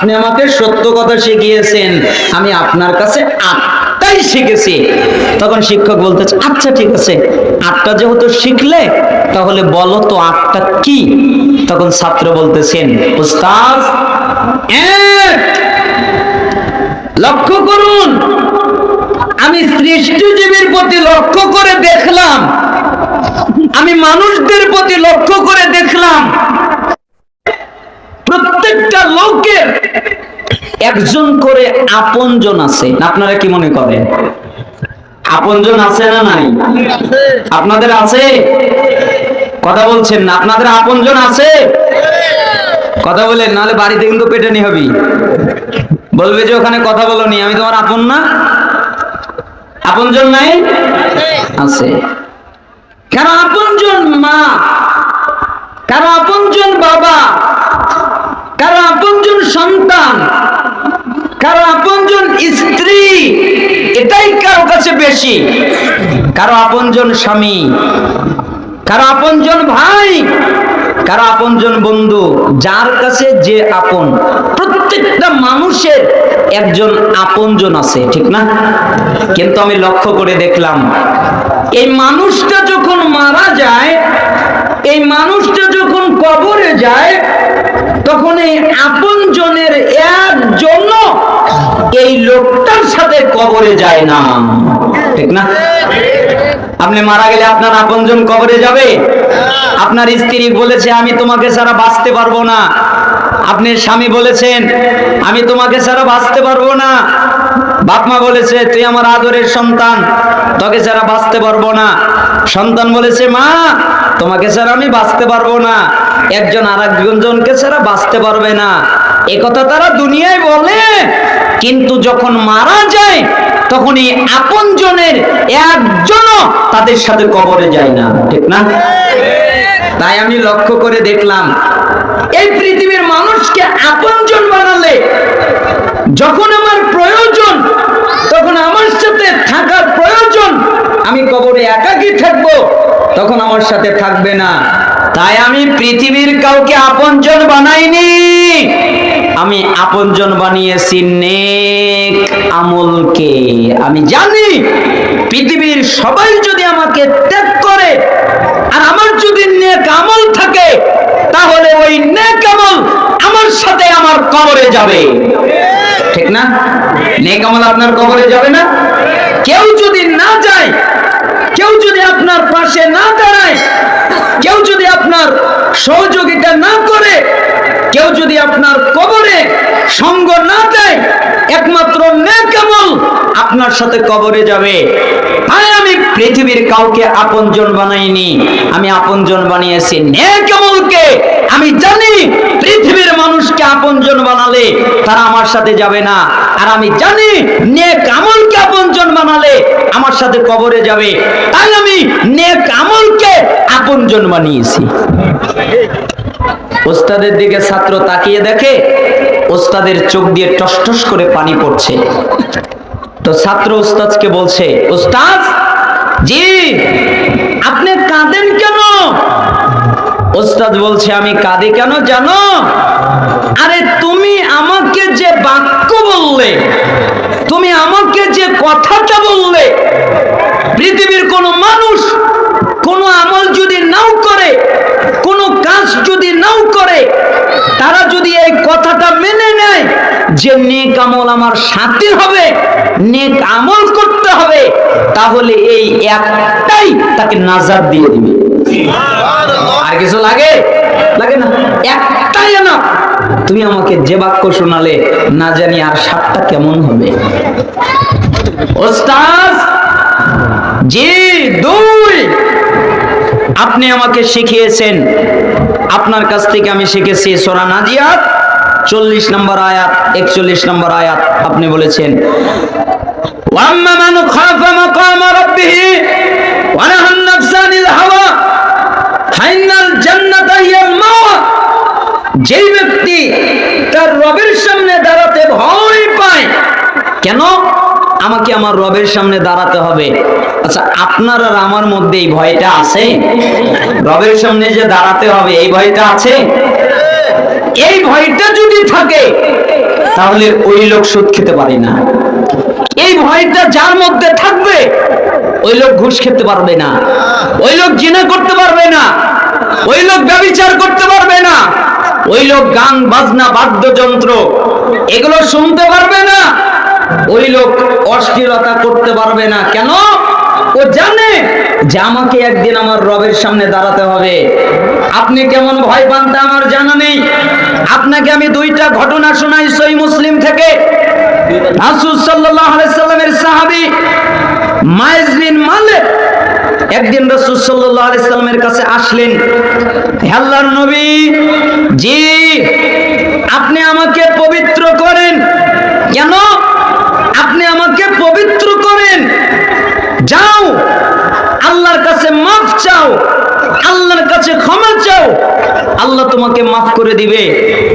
আপনি আমাকে সত্য কথা শিখিয়েছেন, আমি আপনার কাছে 8টাই শিখেছি। তখন শিক্ষক বলতেছে, আচ্ছা ঠিক আছে, 8টা যেহেতু শিখলে তাহলে বলো তো 8টা কি? তখন ছাত্র বলতেছেন, উস্তাদ, এক, লক্ষ্য করুন, আমি সৃষ্টিজীবীর প্রতি লক্ষ্য করে দেখলাম, আমি মানুষদের প্রতি লক্ষ্য করে দেখলাম, প্রত্যেকটা লোকের একজন করে আপনজন আছে। আপনারা কি মনে করেন? আপনজন আছে না নাই? আপনাদের আছে? কথা বলছেন না? আপনাদের আপনজন আছে? কথা বলেন, নাহলে বাড়িতে কিন্তু পেটানি হবি। বলবে যে ওখানে কথা বলনি, আমি তোমার আপন না? আপনজন নাই? আছে। কারো আপনজন মা, কারো আপনজন বাবা, কারো আপনজন সন্তান, কারো আপনজন স্ত্রী, এটাই কারো কাছে বেশি। কারো আপনজন স্বামী, কারো আপনজন ভাই, কারো আপনজন বন্ধু। যার কাছে যে আপন, প্রত্যেকটা মানুষের একজন আপনজন আছে, ঠিক না? কিন্তু আমি লক্ষ্য করে দেখলাম, এই মানুষটা যখন মারা যায়, এই মানুষটা যখন কবরে যায়, তখন এই আপনজনের একজন এই লোকটার সাথে কবরে যায় না, ঠিক না? আপনি মারা গেলে আপনার আপনজন কবরে যাবে? আপনার স্ত্রী বলেছে, আমি তোমাকে ছাড়া বাঁচতে পারবো না। আপনার স্বামী বলেছেন, আমি তোমাকে ছাড়া বাঁচতে পারবো না। বাপ মা বলেছে, তুই আমার আদরের সন্তান, তোকে ছাড়া বাঁচতে পারবো না। সন্তান বলেছে, মা, তোমাকে ছাড়া আমি বাঁচতে পারবো না। একজন আর একজনকে ছাড়া বাঁচতে পারবে না, এ কথা তারা দুনিয়ায় বলে। কিন্তু যখন মারা যায়, তখন এই আপনজনের একজনও তাদের সাথে কবরে যায় না, ঠিক না? তাই আমি লক্ষ্য করে দেখলাম, এই পৃথিবীর মানুষকে আপনজন বানালে, যখন আমার প্রয়োজন, তখন আমার সাথে থাকার প্রয়োজন, আমি কবরে একাকী থাকবো, তখন আমার সাথে থাকবে না। তাই আমি পৃথিবীর কাউকে আপনজন বানাইনি, আমি আপনজন বানিয়েছি নেক আমলকে। আমি জানি পৃথিবীর সবাই যদি আমাকে ত্যাগ করে, আর আমার যদি নেক আমল থাকে, তাহলে ওই নেক আমল আমার সাথে আমার কবরে যাবে, ঠিক না? নেক আমল আপনার কবরে যাবে না? কেউ যদি না যায়, কেউ যদি আপনার পাশে না দাঁড়ায়, কেউ যদি আপনার সহযোগিতা না করে, কেউ যদি আপনার কবরে সঙ্গ না দেয়, একমাত্র নেক আমল আপনার সাথে কবরে যাবে। তাই আমি পৃথিবীর কাউকে আপনজন বানাইনি, আমি আপনজন বানিয়েছি নেক আমলকে। আমি জানি পৃথিবীর মানুষকে আপনজন বানালে তারা আমার সাথে যাবে না, আর আমি জানি নেক আমলকে আপনজন বানালে আমার সাথে কবরে যাবে। তাই আমি নেক আমলকে আপনজন বানিয়েছি। ওস্তাদের দিকে ছাত্র তাকিয়ে দেখে ওস্তাদের চোখ দিয়ে টসটস করে পানি পড়ছে। তো ছাত্র ওস্তাদকে বলছে, ওস্তাদ জি, আপনি কাঁদেন কেন? ওস্তাদ বলছে, আমি কাঁদি কেন জানো? আরে তুমি আমাকে যে বাক্য বললে, তুমি আমাকে যে কথাটা বললে, পৃথিবীর কোন মানুষ কোন আমল যদি নাও করে, কোন কাজ যদি নাও করে, তারা যদি এই কথাটা মেনে নেয় যে নেক আমল আমার সাথে হবে, নেক আমল করতে হবে, তাহলে এই একটাই তাকে নাজাত দিয়ে দিবে। আর কিছু লাগে? লাগে না, একটাই না। তুমি আমাকে যে বাক্য শোনালে, না জানি আর 7টা কেমন হবে। ওস্তাদ জি, 2, আপনি আমাকে শিখিয়েছেন, আপনার কাছ থেকে আমি শিখেছি সূরা নাজিয়াত 40 নম্বর আয়াত, 41 নম্বর আয়াত। আপনি বলেছেন, ওয়াম্মা মান খাফা মাকামা রাব্বিহি ওয়া নাহান নাফসা আনিল হাওয়া ফাইনাল জান্নাতা হিয়াল মাওয়া। যেই ব্যক্তি তার রবের সামনে দাঁড়াতে ভয় পায়, কেন? আমাকে আমার রবের সামনে দাঁড়াতে হবে। আচ্ছা, আপনার আর আমার মধ্যে এই ভয়টা আছে? রবের সামনে যে দাঁড়াতে হবে, এই ভয়টা আছে? এই ভয়টা যদি থাকে, তাহলে ওই লোক সুদ খেতে পারে না। এই ভয়টা যার মধ্যে থাকবে ওই লোক ঘুষ খেতে পারবে না, ওই লোক জিনা করতে পারবে না, ওই লোক ব্যভিচার করতে পারবে না, ওই লোক গান বাজনা বাদ্যযন্ত্র এগুলো শুনতে পারবে না, ওই লোক অশ্লীলতা করতে পারবে না। কেন? ও জানে যে আমাকে একদিন আমার রবের সামনে দাঁড়াতে হবে। আপনি কেমন ভয় পান তা আমার জানা নেই। আপনাকে আমি দুইটা ঘটনা শোনাই সহিহ মুসলিম থেকে। রাসূল সাল্লাল্লাহু আলাইহি সাল্লামের সাহাবী মাইজ বিন মালিক একদিন রাসূল সাল্লাল্লাহু আলাইহি সাল্লামের কাছে আসলেন। হে আল্লাহর নবী, জি আপনি আমাকে পবিত্র করেন। কেন? আপনি আমাকে পবিত্র করেন। যাও আল্লাহর কাছে মাফ চাও, আল্লাহর কাছে ক্ষমা চাও, আল্লাহ তোমাকে মাফ করে দিবে,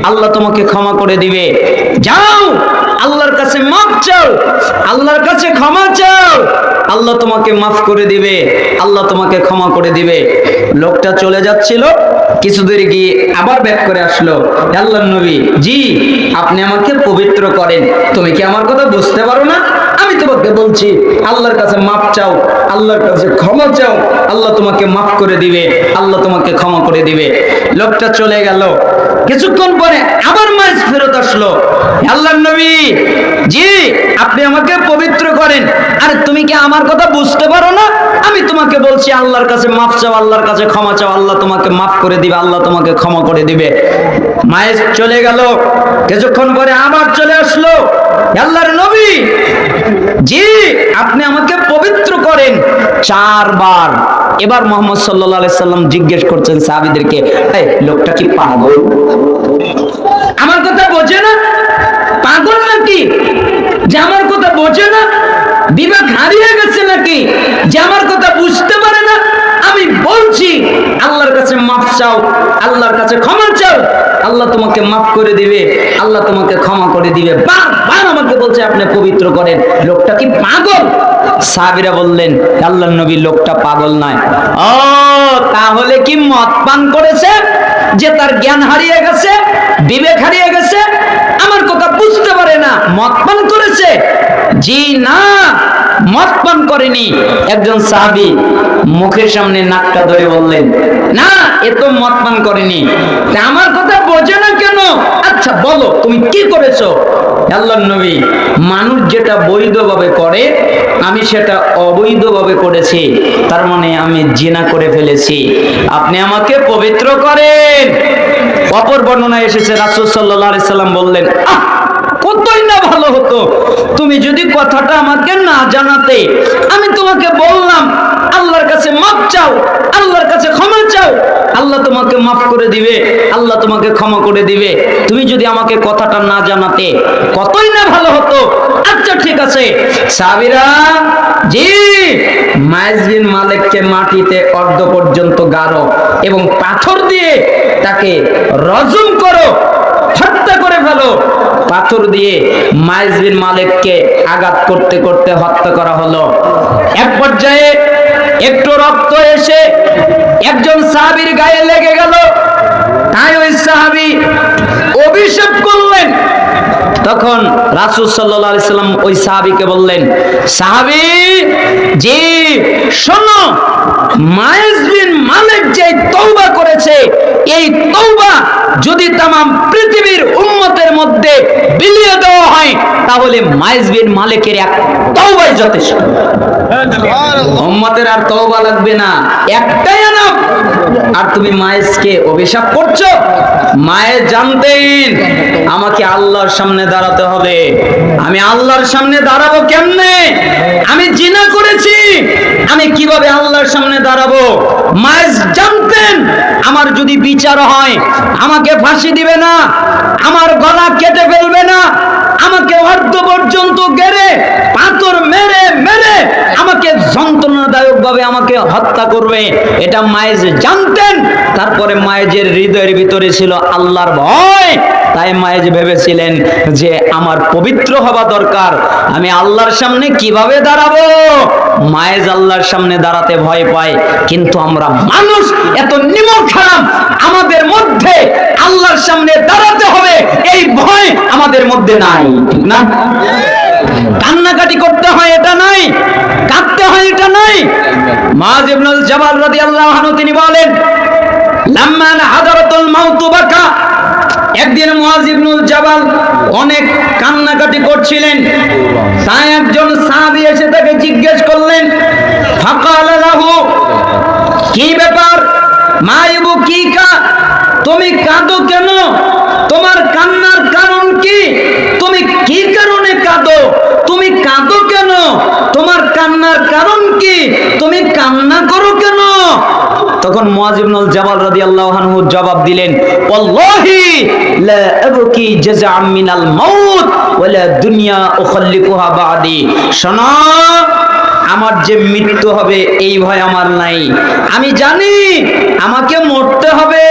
আল্লাহ তোমাকে ক্ষমা করে দিবে। যাও আল্লাহর কাছে মাফ চাও, আল্লাহর কাছে ক্ষমা চাও, আল্লাহ তোমাকে মাফ করে দিবে, আল্লাহ তোমাকে ক্ষমা করে দিবে। লোকটা চলে যাচ্ছিল, কিছু দূরে গিয়ে আবার ব্যাক করে আসলো। আল্লাহর নবী, জি আপনি আমাকে পবিত্র করেন। তুমি কি আমার কথা বুঝতে পারো না? আমি তোমাকে বলছি আল্লাহর কাছে মাফ চাও, আল্লাহর কাছে ক্ষমা চাও, আল্লাহ তোমাকে মাফ করে দিবে, আল্লাহ তোমাকে ক্ষমা করে দিবে। লোকটা চলে গেল। কিছুক্ষণ পরে আবার মাইজ ফেরত আসলো। আল্লাহর নবী, জি আপনি আমাকে পবিত্র করেন। আরে তুমি কি আমার কথা বুঝতে পারো না? আমি তোমাকে বলছি আল্লাহর কাছে মাফ চাও, আল্লাহর কাছে ক্ষমা চাও, আল্লাহ তোমাকে মাফ করে দিবে, আল্লাহ তোমাকে ক্ষমা করে দিবে। মাইজ চলে গেল। কিছুক্ষণ পরে আবার চলে আসলো। আল্লাহর নবী, জি আপনি আমাকে পবিত্র করেন। 4 বার। এবার মুহাম্মদ সাল্লাল্লাহু আলাইহি সাল্লাম জিজ্ঞেস করছেন সাহাবীদেরকে, এই লোকটা কি পাগল? আমার কথা বোঝে না? পাগল নাকি যে আমার কথা বোঝে না? বিবেক হারিয়ে গেছে নাকি যে আমার কথা বুঝতে পারে না? আমি বলছি আল্লাহর কাছে মাফ চাও, আল্লাহর কাছে ক্ষমা চাও, আল্লাহ তোমাকে মাফ করে দিবে, আল্লাহ তোমাকে ক্ষমা করে দিবে। বারবার আমাকে বলছে আপনি পবিত্র করেন। লোকটা কি পাগল? সাহাবীরা বললেন, আল্লাহর নবী লোকটা পাগল নয়। ও তাহলে কি মদ পান করেছে যে তার জ্ঞান হারিয়ে গেছে, বিবেক হারিয়ে গেছে, আমার কথা বুঝতে পারে না, মদ পান করেছে? জি না, মদ পান করেনি। একজন সাহাবী মুখের সামনে নাকটা ধরে বললেন, না এ তো মদ পান করেনি। আমার কথা বোঝে না কেন? আচ্ছা বলো তুমি কি করেছো? আল্লাহর নবী, মানুষ যেটা বৈধভাবে করে আমি সেটা অবৈধভাবে করেছি, তার মানে আমি জিনা করে ফেলেছি, আপনি আমাকে পবিত্র করেন। অপর বর্ণনায় এসেছে রাসূল সাল্লাল্লাহু আলাইহি সাল্লাম বললেন, আহ কতই না ভালো হতো তুমি যদি কথাটা আমাকে না জানাতে। আমি তোমাকে বললাম আল্লাহর কাছে মাফ চাও, আল্লাহর কাছে ক্ষমা চাও, আল্লাহ তোমাকে মাফ করে দিবে, আল্লাহ তোমাকে ক্ষমা করে দিবে। তুমি যদি আমাকে কথাটা না জানাতে কতই না ভালো হতো। আচ্ছা ঠিক আছে। সাহাবীরা, জি মাইজ বিন মালিককে মাটিতে অর্ধ পর্যন্ত গাড়ো এবং পাথর দিয়ে তাকে রজম করো, হত্যা করে ফেলো। পাথর দিয়ে মাইজ বিন মালিককে আঘাত করতে করতে হত্যা করা হলো। এক পর্যায়ে একটু রক্ত এসে একজন সাহাবীর গায়ে লেগে গেল। তাই ওই সাহাবী অভিশাপ করলেন। তখন রাসূল সাল্লাল্লাহু আলাইহি সাল্লাম ওই সাহাবীকে বললেন, সাহাবী জি শোনো, মাইজ বিন মালিক যে তওবা করেছে, এই তওবা যদি তামাম পৃথিবীর উম্মতের মধ্যে বিলিয়ে দেওয়া হয় তাহলে মাইজ বিন মালিকের এক তওবাই যথেষ্ট। উম্মতের আর তওবা লাগবে না, একটাই আনাম। আর তুমি মাইজকে অভিশাপ করছো। মায়ের জানতেন আমাকে আল্লাহর সামনে দাঁড়াতে হবে। আমি আল্লাহর সামনে দাঁড়াবো কেমনে? আমি জিনা করেছি, আমি কিভাবে আল্লাহর সামনে দাঁড়াবো? মায়ের জানতেন আমার যদি বিচার হয় আমাকে ফাঁসি দিবে না, আমার গলা কেটে ফেলবে না, আমাকে অর্ধ পর্যন্ত গেড়ে পাথর মেরে মেরে আমাকে যন্ত্রণাদায়ক ভাবে আমাকে হত্যা করবে। এটা মায়েজ জানতেন। তারপরে মায়েজের হৃদয়ের ভিতরে ছিল আল্লাহর ভয়। তাই মায়েজ ভেবেছিলেন যে আমার পবিত্র হওয়া দরকার, আমি আল্লাহর সামনে কিভাবে দাঁড়াবো। মায়েজ আল্লাহর সামনে দাঁড়াতে ভয় পায়, কিন্তু আমরা মানুষ এত নিমক খারাপ, আমাদের মধ্যে আল্লাহর সামনে দাঁড়াতে হবে এই ভয় আমাদের মধ্যে নাই, ঠিক না? কান্নাকাটি করতে হয় এটা নাই, কাঁদতে হয় এটা নাই। মুআয ইবনুল জাবাল রাদিয়াল্লাহু আনহু তিনি বলেন, লাম্মা হাদারাতুল মাউত বাকা, একদিন মুআয ইবনুল জাবাল অনেক কান্নাকাটি করছিলেন, তাই একজন সাহাবী এসে তাকে জিজ্ঞেস করলেন, ফাকালা লাহু, কি ব্যাপার মা ইবুকিকা, তুমি কাঁদো কেন, তোমার কান্নার কারণ কি, তুমি কি কারণে কাঁদো, তুমি কাঁদো কেন, তোমার কান্নার কারণ কি, তুমি কান্না করো কেন? তখন মুআয ইবনুল জাবাল রাদিয়াল্লাহু আনহু জবাব দিলেন, ওয়াল্লাহি লা আবকি জাযাআম মিনাল মাউত ওয়ালা দুনিয়া উখাল্লিকুহা বাদি। শোনো, আমার যে মৃত্যু হবে এই ভয় আমার নাই, আমি জানি আমাকে মরতে হবে,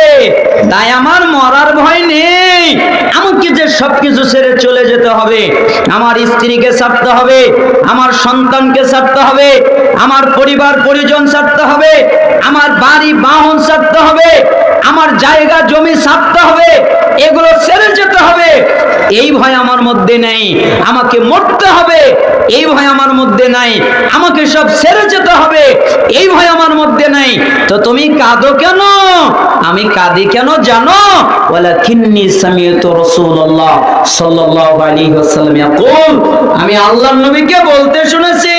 তাই আমার মরার ভয় নেই। আমাকে যে সবকিছু ছেড়ে চলে যেতে হবে, আমার স্ত্রীকে ছাড়তে হবে, আমার সন্তানকে ছাড়তে হবে, আমার পরিবার পরিজন ছাড়তে হবে, আমার বাড়ি বাহন ছাড়তে হবে, আমার জায়গা জমি ছাড়তে হবে, এগুলো ছেড়ে যেতে হবে, এই ভয় আমার মধ্যে নেই। আমাকে মরতে হবে এই ভয় আমার মধ্যে নাই, আমাকে সব ছেড়ে যেতে হবে এই ভয় আমার মধ্যে নাই। তো তুমি কাঁদো কেন? আমি কাঁদি কেন জানো? ওয়ালাকিন্নী সামি'তু রাসূলুল্লাহ সাল্লাল্লাহু আলাইহি ওয়াসাল্লাম ইয়াকুল, আমি আল্লাহর নবীকে বলতে শুনেছি,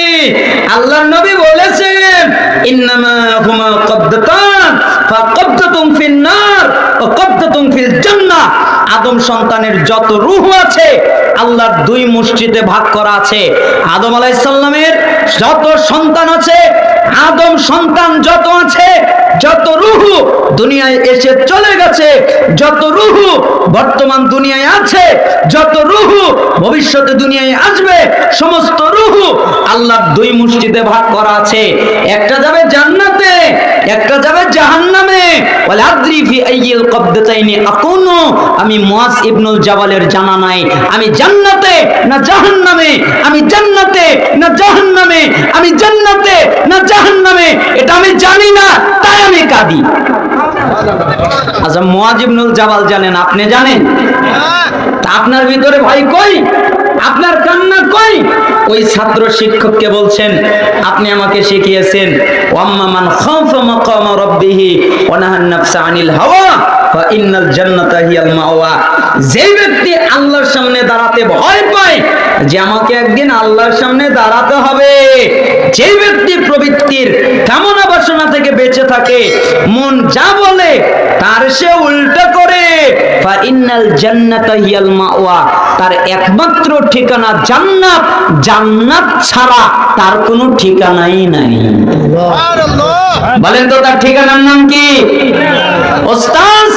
আল্লাহর নবী বলেছেন, ইন্নামা হুমা কবদাতান ফাকবদাতুম ফিন নার ওয়া কবদাতুম ফিল জান্নাহ। আদম সন্তানের যত রূহ আছে আল্লাহর দুই মুষ্টিতে ভাগ করা আছে। আদম আলাইহিস সালামের যত সন্তান আছে, আদম সন্তান যত আছে, যত রূহ দুনিয়ায় এসে চলে গেছে, যত রূহ বর্তমান দুনিয়ায় আছে, যত রূহ ভবিষ্যতে দুনিয়ায় আসবে, সমস্ত রূহ আল্লাহর দুই মুষ্টিতে ভাগ করা আছে। একটা যাবে জান্নাতে, একটা যাবে জাহান্নামে। ওয়ালা আদরি ফি আইয়িল কবদাতাইনি আকুনু, আমি মুআয ইবনুল জাবালের জানা নাই আমি জান্নাতে না জাহান্নামে, আমি জান্নাতে না জাহান্নামে, আমি জান্নাতে না জাহান্নামে, এটা আমি জানি না, তাই আমি কাঁদি। আচ্ছা, মুআয ইবনুল জাবাল জানেন, আপনি জানেন? তা আপনার ভিতরে ভয় কই, আপনার কান্না কই? ওই ছাত্র শিক্ষককে বলছেন, আপনি আমাকে শিখিয়েছেন, ওয়াম্মা মান খাফা মাকামা রাব্বিহি ওয়া নাহান নাফসা আনিল হাওয়া ফা ইন্নাল জান্নাতা হিয়াল মাওয়া। যে ব্যক্তি আল্লাহর সামনে দাঁড়াতে ভয় পায় যে আমাকে একদিন আল্লাহর সামনে দাঁড়াতে হবে, যে ব্যক্তি প্রবৃত্তির কামনা বাসনা থেকে বেঁচে থাকে, মন যা বলে তার সে উল্টা করে, ফা ইন্নাল জান্নাতা হিয়াল মাওয়া, তার একমাত্র ঠিকানা জান্নাত, জান্নাত ছাড়া তার কোনো ঠিকানাই নাই। বলেন তো তার ঠিকানার নাম কি? ওস্তাদ,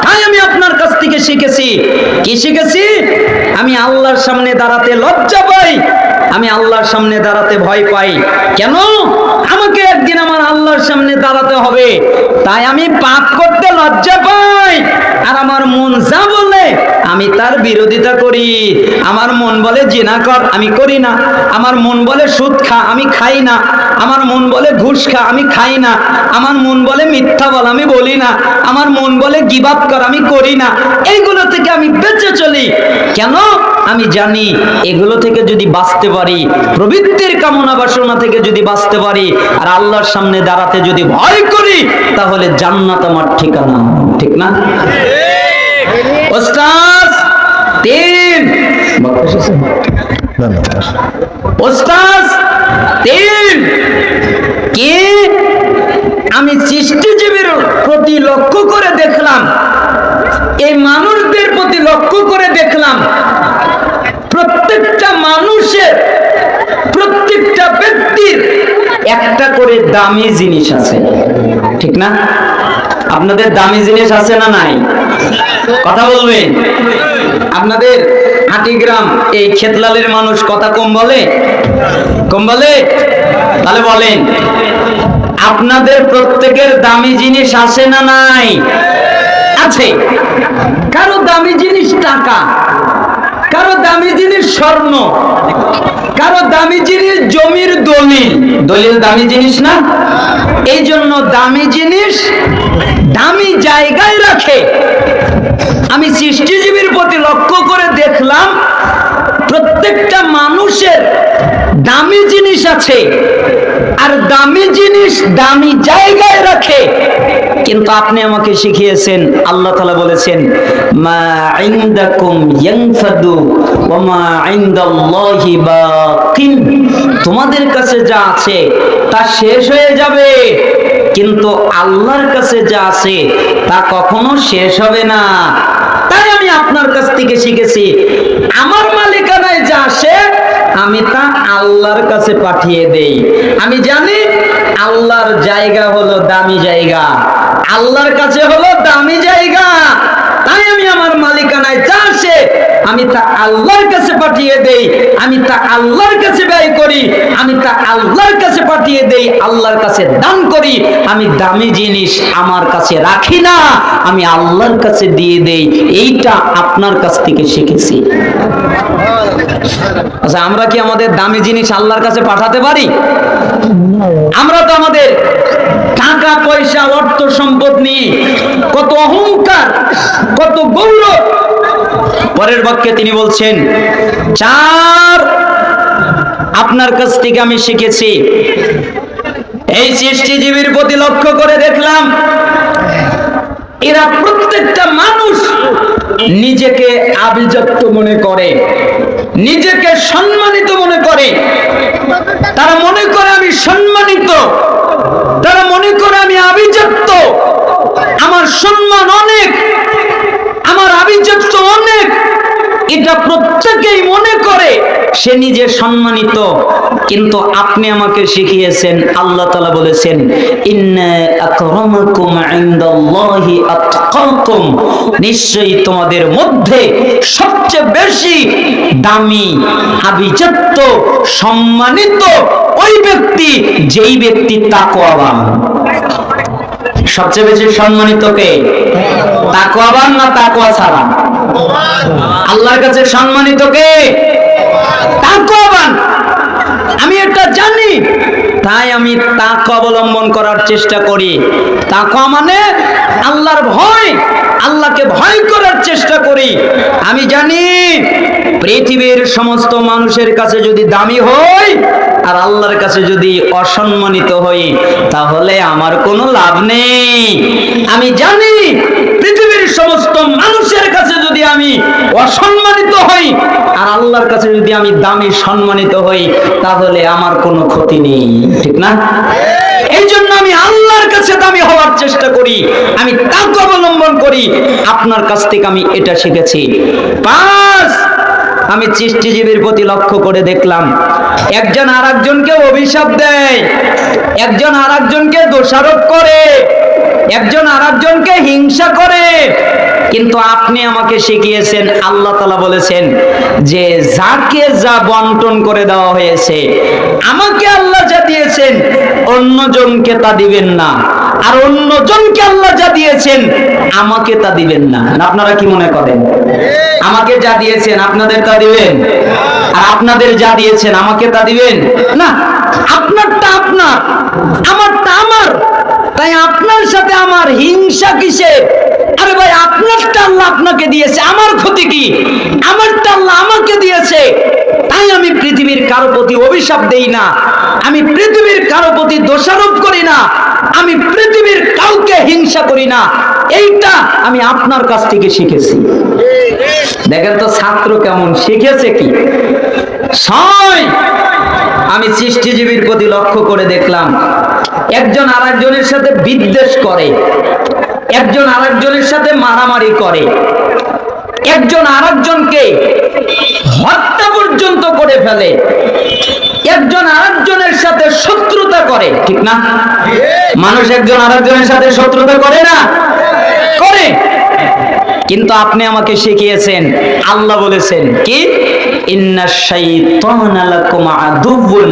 তাই আমি আপনার কাছ থেকে শিখেছি, কি শিখেছি? আমি আল্লাহর সামনে দাঁড়াতে লজ্জা পাই, আমি আল্লাহর সামনে দাঁড়াতে ভয় পাই। কেন? আমাকে একদিন আমার আল্লাহর সামনে দাঁড়াতে হবে, তাই আমি পাপ করতে লজ্জা পাই। আর আমার মন যা বলে আমি তার বিরোধিতা করি। আমার মন বলে জিনা কর, আমি করি না। আমার মন বলে সুদ খা, আমি খাই না। আমার মন বলে ঘুষ খা, আমি খাই না। আমার মন বলে মিথ্যা বল, আমি বলি না। আমার মন বলে গীবাত কর, আমি করি না। এইগুলো থেকে আমি বেঁচে চলি। কেন? আমি জানি এগুলো থেকে যদি বাঁচতে পারি, প্রবৃত্তির কামনা বাসনা থেকে যদি বাঁচতে পারি, আর আল্লাহর সামনে দাঁড়াতে যদি ভয় করি, তাহলে জান্নাত আমার ঠিকানা, ঠিক না? ওস্তাদ তিন, ওস্তাদ তিন কি? আমি সৃষ্টিজীবীর প্রতি লক্ষ্য করে দেখলাম, এই মানুষদের প্রতি লক্ষ্য করে দেখলাম, প্রত্যেকটা মানুষের, প্রত্যেকটা ব্যক্তির একটা করে দামি জিনিস আছে, ঠিক না? আপনাদের দামি জিনিস আছে না নাই? কথা বলবেন। আপনাদের হাটিগ্রাম এই খেতলালের মানুষ কথা কম বলে, কম বলে? তাহলে বলেন, আপনাদের প্রত্যেকের দামি জিনিস আছে না নাই? আছে। কারো দামি জিনিস টাকা, কারো দামি জিনিস স্বর্ণ, কারো দামি জিনিস জমির দলিল। দলিল দামি জিনিস না? এই জন্য দামি জিনিস দামি জায়গায় রাখে। আমি সৃষ্টিজীবীর প্রতি লক্ষ্য করে দেখলাম প্রত্যেকটা মানুষের দামি জিনিস আছে, আর দামি জিনিস দামি জায়গায় রাখে। কিন্তু আপনি আমাকে শিখিয়েছেন, আল্লাহ তাআলা বলেছেন মা ইনদাকুম ইয়ানফাদু ওয়া মা ইনদাল্লাহি বাকিন, তোমাদের কাছে যা আছে তা শেষ হয়ে যাবে, কিন্তু আল্লাহর কাছে যা আছে তা কখনো শেষ হবে না। তাই আমি আপনার কাছ থেকে শিখেছি, আমার মালিকানায় যা আসে আমি তা আল্লাহর কাছে পাঠিয়ে দেই। আমি জানি আল্লাহর জায়গা হলো দামি জায়গা, আল্লাহর কাছে হলো দামি জায়গা। তাই আমি আমার মালিকানায় যা আসে আমি তা আল্লাহর কাছে পাঠিয়ে দেই, আমি তা আল্লাহর কাছে ব্যয় করি, আমি তা আল্লাহর কাছে পাঠিয়ে দেই, আল্লাহর কাছে দান করি। আমি দামি জিনিস আমার কাছে রাখি না, আমি আল্লাহর কাছে দিয়ে দেই। এইটা আপনার কাছ থেকে শিখেছি। আচ্ছা, আমরা কি আমাদের দামি জিনিস আল্লাহর কাছে পাঠাতে পারি? আমরা তো আমাদের টাকা পয়সা অর্থ সম্পদ নিয়ে কত অহংকার, কত গৌরব। পরের বাক্যে তিনি বলছেন, চার, আপনার কাছ থেকে আমি শিখেছি, এই সৃষ্টিজীবীর প্রতি লক্ষ্য করে দেখলাম এরা প্রত্যেকটা মানুষ নিজেকে আভিজাত্য মনে করে, নিজেকে সম্মানিত মনে করে। তারা মনে করে আমি সম্মানিত, তারা মনে করে আমি আভিজাত্য, আমার সম্মান অনেক, আমার আভিজাত্য অনেক। এটা প্রত্যেকেই মনে করে সে নিজে সম্মানিত। কিন্তু আপনি আমাকে শিখিয়েছেন, আল্লাহ তাআলা বলেছেন ইন্না আকরামাকুম ইনদাল্লাহি আতকাকুম, নিশ্চয়ই তোমাদের মধ্যে সবচেয়ে বেশি দামি, আভিজাত্য, সম্মানিত ওই ব্যক্তি যেই ব্যক্তি তাকওয়াবান। সবচেয়ে বেশি সম্মানিত কে? তাকওয়াবান না তাকওয়া ছাড়া? আল্লাহর কাছে সম্মানিত কে? তাকওয়াবান। আমি এটা জানি, তাই আমি তাকওয়া অবলম্বন করার চেষ্টা করি। তাকওয়া মানে আল্লাহর ভয়, আল্লাহকে ভয় করার চেষ্টা করি। আমি জানি পৃথিবীর সমস্ত মানুষের কাছে যদি দামি হই আর আল্লাহর কাছে যদি অসম্মানিত হই তাহলে আমার কোনো লাভ নেই। আমি জানি পৃথিবীর সমস্ত মানুষের কাছে যদি আমি অসম্মানিত হই আর আল্লাহর কাছে যদি আমি দামি সম্মানিত হই তাহলে আমার কোনো ক্ষতি নেই, ঠিক না? এই জন্য আমি আল্লাহর কাছে দামি হওয়ার চেষ্টা করি, আমি তাকওয়া অবলম্বন করি। আপনার কাছ থেকে আমি এটা শিখেছি। 5, আমি সৃষ্টিজীবীর প্রতি লক্ষ্য করে দেখলাম একজন আরেকজনকে অভিশাপ দেয়, একজন আরেকজনকে দোষারোপ করে, একজন আরেকজনকে হিংসা করে। কিন্তু আপনি আমাকে শিখিয়েছেন, আল্লাহ তাআলা বলেছেন যে যাকে যা বন্টন করে দেওয়া হয়েছে, আমাকে আল্লাহ যা দিয়েছেন অন্যজনকে তা দিবেন না, আর অন্যজনকে আল্লাহ যা দিয়েছেন আমাকে তা দিবেন না। আপনারা কি মনে করেন আমাকে যা দিয়েছেন আপনাদের তা দিবেন, আর আপনাদের যা দিয়েছেন আমাকে তা দিবেন না? আপনারটা আপনার, আমারটা আমার। তাই আপনার সাথে আমার হিংসা কিসের? আরে ভাই, আপনারটা আল্লাহ আপনাকে দিয়েছে, আমার ক্ষতি কি? আমারটা আল্লাহ আমাকে দিয়েছে। তাই আমি পৃথিবীর কারো প্রতি অভিশাপ দেই না, আমি পৃথিবীর কারো প্রতি দোষারোপ করি না, আমি পৃথিবীর কাউকে হিংসা করি না। এইটা আমি আপনার কাছ থেকে শিখেছি। দেখেন তো ছাত্র কেমন শিখেছে কি। 6, আমি সৃষ্টিজীবীর প্রতি লক্ষ্য করে দেখলাম একজন আরেকজনের সাথে বিদ্বেষ করে, একজন আরেকজনের সাথে মারামারি করে, একজন আরেকজনকে হত্যা পর্যন্ত করে ফেলে, একজন আরেকজনের সাথে শত্রুতা করে, ঠিক না? মানুষ একজন আরেকজনের সাথে শত্রুতা করে না? করে। কিন্তু আপনি আমাকে শিখিয়েছেন, আল্লাহ বলেছেন কি, ইন্নাশ শাইতানা লাকুম আদুউন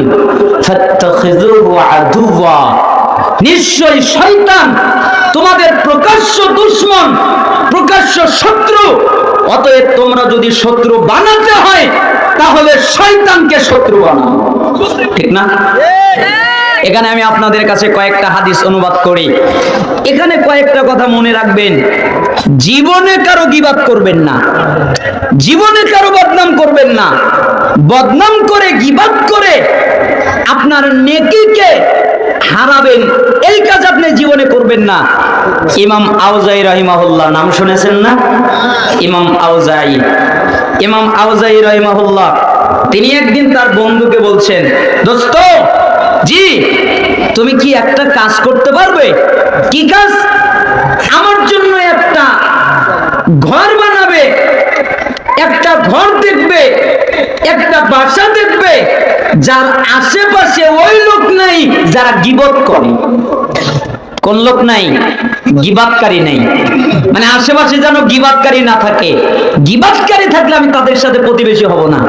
ফাত্তাখিযুহু আদুওয়া, নিশ্চয়ই শয়তান তোমাদের প্রকাশ্য দুশমন, প্রকাশ্য শত্রু। অতএব তোমরা যদি শত্রু বানাতে হয় তাহলে শয়তানকে শত্রু বানাও, ঠিক না? এখানে আমি আপনাদের কাছে কয়েকটা হাদিস অনুবাদ করি। এখানে কয়েকটা কথা মনে রাখবেন। জীবনে কারো গীবাত করবেন না, জীবনে কারো বদনাম করবেন না। বদনাম করে, গীবাত করে আপনার নেকিকে হারাবেন, এই কাজ আপনি জীবনে করবেন না। ইমাম আউজাই রাহিমাহুল্লাহ নাম শুনেছেন না? ইমাম আউজাই, ইমাম আউজাই রাহিমাহুল্লাহ তিনি একদিন তার বন্ধুকে বলছেন, দোস্ত জি তুমি কি একটা কাজ করতে পারবে? কি কাজ? আমার জন্য একটা ঘর বানাবে, একটা ঘর দেখবে, একটা বাসা দেখবে যার আশেপাশে ওই লোক নাই যারা গীবত করে। কোন লোক নাই? গীবাতকারী নেই। মানে আশেপাশে যেন গীবাতকারী না থাকে। গীবাতকারী থাকলে আমি তাদের সাথে প্রতিবেশী হব না।